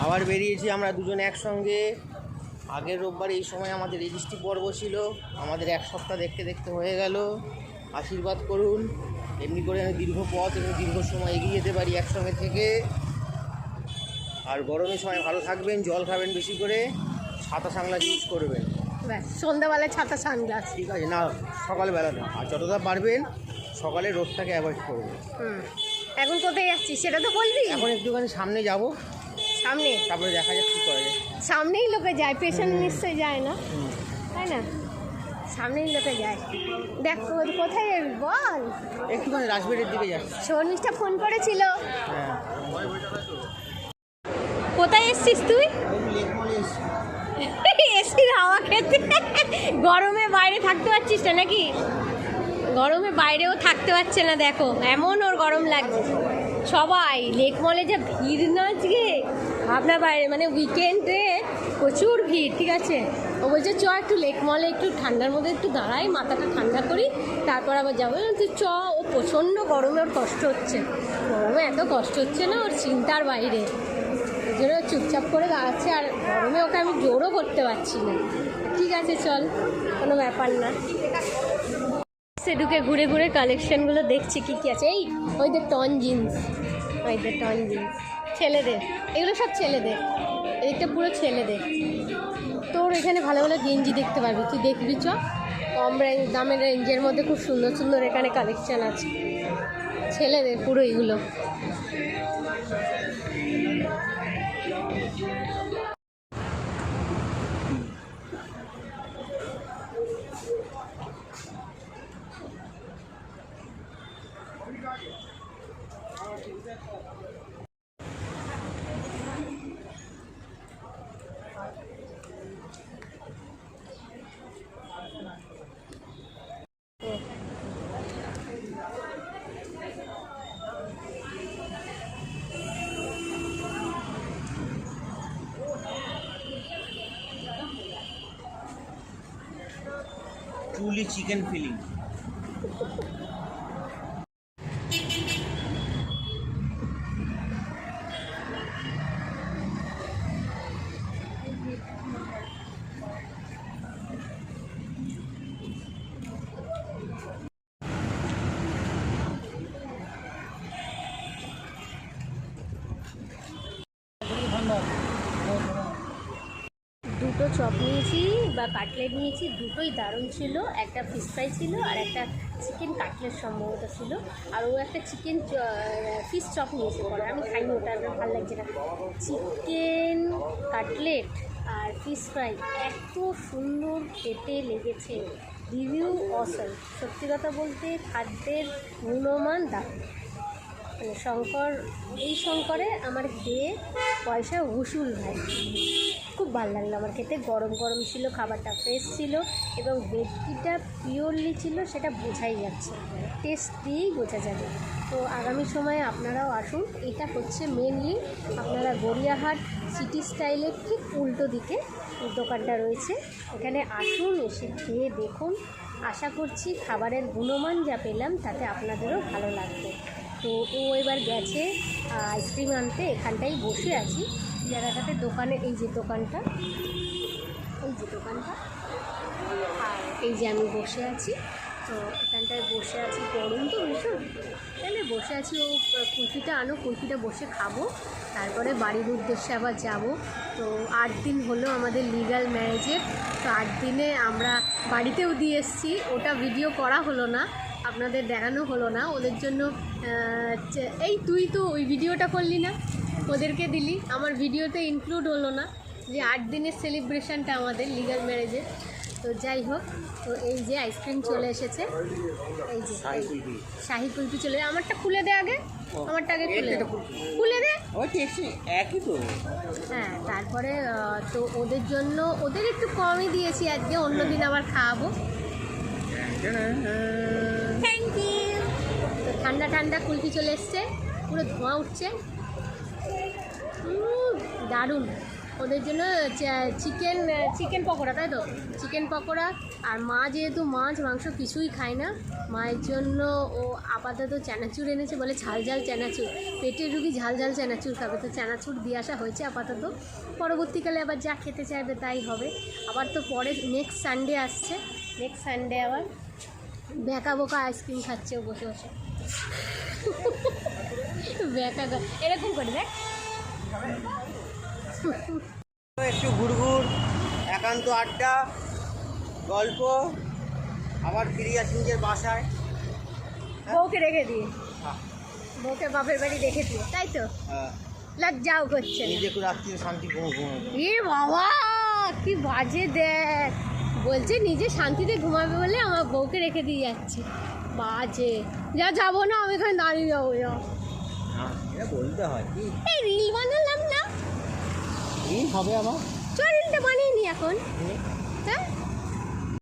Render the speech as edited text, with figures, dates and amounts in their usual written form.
আবার বেরিয়েছি আমরা দুজন একসঙ্গে। আগের রোববার এই সময় আমাদের রেজিস্ট্রি পর্ব ছিল, আমাদের এক সপ্তাহ দেখতে দেখতে হয়ে গেল। আশীর্বাদ করুন, এমনি করে আমি দীর্ঘ পথ এবং দীর্ঘ সময় এগিয়ে যেতে পারি একসঙ্গে থেকে। আর গরমের সময় ভালো থাকবেন, জল খাবেন বেশি করে, ছাতা সানগ্লাস ইউজ করবেন। সন্ধ্যাবেলায় ছাতা সানগ্লাস ঠিক আছে না, সকালবেলা না, আর যতটা পারবেন সকালে রোদটাকে অ্যাভয়েড করবেন। এখন কোথায় যাচ্ছিস সেটা তো বলবি। এখন একটুখানি সামনে যাব, সামনে, তারপরে দেখা যাক কী করা যায়। সামনেই লোকে যায়, পেছনে নিশ্চয়ই যায় না, তাই না? সামনেই লোকে যায়। দেখ কোথায় যাবি বল। একটুখানি রাজবাড়ির দিকে যাচ্ছি। শর্মিষ্ঠা ফোন করেছিল। হ্যাঁ, কোথায় এসছিস তুই? এসির হাওয়া খেতে। গরমে বাইরে থাকতে পারছিস না নাকি? গরমে বাইরেও থাকতে পারছে না, দেখো এমন ওর গরম লাগছে। সবাই লেক মলে যা ভিড় না আজকে, ভাবনা বাইরে, মানে উইকেন্ডে প্রচুর ভিড়। ঠিক আছে, ও বলছে চ একটু লেক মলে একটু ঠান্ডার মধ্যে একটু দাঁড়াই, মাথাটা ঠান্ডা করি, তারপর আবার যাবো। তুই চ, ও প্রচণ্ড গরমে ওর কষ্ট হচ্ছে। গরমে এত কষ্ট হচ্ছে না, ওর চিন্তার বাইরে। ওই জন্য চুপচাপ করে দাঁড়াচ্ছে, আর গরমে ওকে আমি জোরও করতে পারছি না। ঠিক আছে চল, কোনো ব্যাপার না। সে ঢুকে ঘুরে ঘুরে কালেকশানগুলো দেখছি কী কী আছে। এই ওইদের টন জিন্স, ওইদের টন জিন্স ছেলেদের, এগুলো সব ছেলেদের, এইটা পুরো ছেলেদের। তোর এখানে ভালো ভালো গেঞ্জি দেখতে পারবি, তুই দেখবি চ। কম দামের রেঞ্জের মধ্যে খুব সুন্দর সুন্দর এখানে কালেকশান আছে ছেলেদের পুরো এগুলো। Truly chicken filling. দুটো চপ নিয়েছি বা কাটলেট নিয়েছি, দুটোই দারুণ ছিল। একটা ফিশ ফ্রাই ছিল আর একটা চিকেন কাটলেট সম্ভবত ছিল, আর ও একটা চিকেন ফিশ চপ নিয়েছে। পরে আমি খাইনি ওটা, ভালো লাগছে না। চিকেন কাটলেট আর ফিশ ফ্রাই এত সুন্দর খেতে লেগেছে, রিভিউ অসম। সত্যি কথা বলতে খাদ্যের গুণমান দারুণ। মানে শঙ্কর, এই শঙ্করে আমার খেয়ে পয়সা উসুল ভাই। খুব ভালো লাগলো আমার খেতে, গরম গরম ছিল, খাবারটা ফ্রেশ ছিল এবং ভেটকিটা পিওরলি ছিল, সেটা বোঝাই যাচ্ছে, টেস্ট দিয়েই বোঝা যাবে। তো আগামী সময়ে আপনারাও আসুন। এটা হচ্ছে মেনলি আপনারা গড়িয়াহাট সিটি স্টাইলের ঠিক উল্টো দিকে দোকানটা রয়েছে, এখানে আসুন, এসে খেয়ে দেখুন। আশা করছি খাবারের গুণমান যা পেলাম তাতে আপনাদেরও ভালো লাগবে। তো ও এবার গেছে আইসক্রিম আনতে, এখানটাই বসে আছি জায়গাটাতে, দোকানে, এই যে দোকানটা, এই যে দোকানটা, আর এই যে আমি বসে আছি। তো এখানটায় বসে আছি, গরম তো ভীষণ, তাহলে বসে আছি। ও কুলফিটা আনো, কুলফিটা বসে খাবো, তারপরে বাড়ির উদ্দেশ্যে আবার যাব। তো 8 দিন হলো আমাদের লিগ্যাল ম্যারেজের, তো 8 দিনে আমরা বাড়িতেও দিয়ে এসেছি, ওটা ভিডিও করা হলো না, আপনাদের দেখানো হলো না। ওদের জন্য এই তুই তো ওই ভিডিওটা করলি না, ওদেরকে দিলি, আমার ভিডিওতে ইনক্লুড হলো না যে 8 দিনের সেলিব্রেশনটা আমাদের লিগ্যাল ম্যারেজের। তো যাই হোক, তো এই যে আইসক্রিম চলে এসেছে, এই যে শাহি কুলফি চলে, আমারটা খুলে দে আগে, আমারটা আগে খুলে দে। একই তো। হ্যাঁ, তারপরে তো ওদের জন্য, ওদের একটু কমই দিয়েছি আজকে, অন্যদিন আবার খাওয়াবো। Thank you. তো ঠান্ডা ঠান্ডা কুলফি চলে এসছে, পুরো ধোঁয়া উঠছে, দারুণ। ওদের জন্য চিকেন পকোড়া, তাই তো চিকেন পকোড়া। আর মা যেহেতু মাছ মাংস কিছুই খায় না, মায়ের জন্য ও আপাতত চানাচুর এনেছে, বলে ঝাল ঝাল চানাচুর, পেটের রুগী ঝাল ঝাল চানাচুর খাবে, তো চানাচুর দিয়ে আসা হয়েছে আপাতত। পরবর্তীকালে আবার যা খেতে চাইবে তাই হবে। আবার তো পরে নেক্সট সানডে আসছে, নেক্সট সানডে আবার বেঁকা বোকা আইসক্রিম খাচ্ছে ও বসে বসে। বেঁকা এরকম করে দেখ। একটু ঘুরঘুর, একান্ত আড্ডা, গল্প, আবার ফিরে আসি নিজের বাসায়। বউকে রেখে দিয়ে, বউকে বাপের বাড়ি রেখে দিয়ে, তাই তো লজ্জাও করছে না। নিজে একটু রাত্রিরে শান্তি ঘুমো। এ বাবা কি বাজে দেখ, বলছে নিজে শান্তিতে ঘুমাবে বলে আমার বউকে রেখে দিয়ে যাচ্ছে, বাজে। যাবো না আমি, এখানে দাঁড়িয়ে যাবো। এটা বলতে হয় কি, এই রিল বানালাম না, হবে আমার চল রিলটা বানিয়ে নি এখন, হ্যাঁ